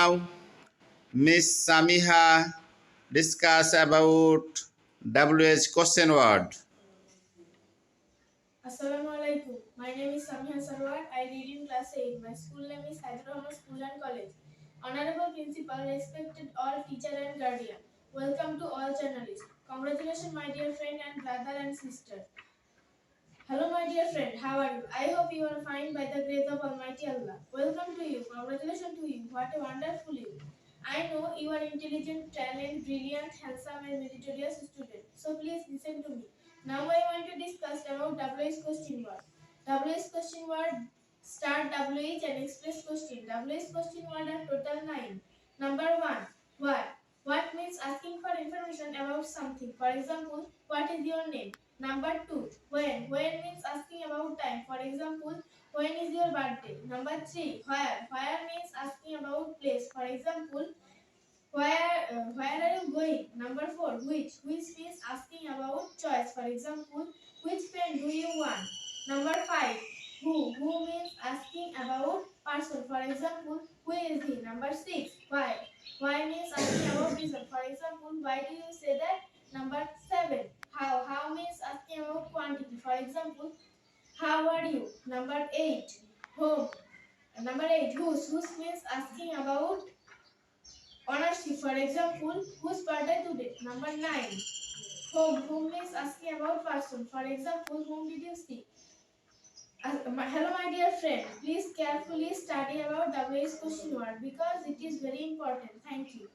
Now, Miss Samiha discuss about WH question word. Assalamu alaikum. My name is Samiha Sarwar. I read in class 8. My school name is Hyderabad School and College. Honorable Principal, respected all teacher and guardian. Welcome to all journalists. Congratulations, my dear friend and brother and sister. Hello, my dear friend. How are you? I hope you are fine by the grace of Almighty Allah. Welcome to you. Congratulations to you. What a wonderful you. I know you are intelligent, talented, brilliant, handsome, and meritorious student. So please listen to me. Now I want to discuss about WH question word. WH question word start WH and express question. WH question word are total 9. Number 1. What? What means asking for information about something. For example, what is your name? Number 2. When? When means asking about time. For example, when is your birthday? Number 3. Where? Where means asking about place. For example, where are you going? Number 4. Which means asking about choice. For example, which pen do you want? Number 5. Who means asking about person. For example, who is he? Number 6. Why means asking about reason. For example, why do you say that? Number 7. How means asking about quantity. For example, how are you? Number 8. Whom. Number 8. Whose means asking about ownership. For example, whose birthday today? Number 9. Whom means asking about person. For example, whom did you see? Hello, my dear friend. Please carefully study about WH question word because it is very important. Thank you.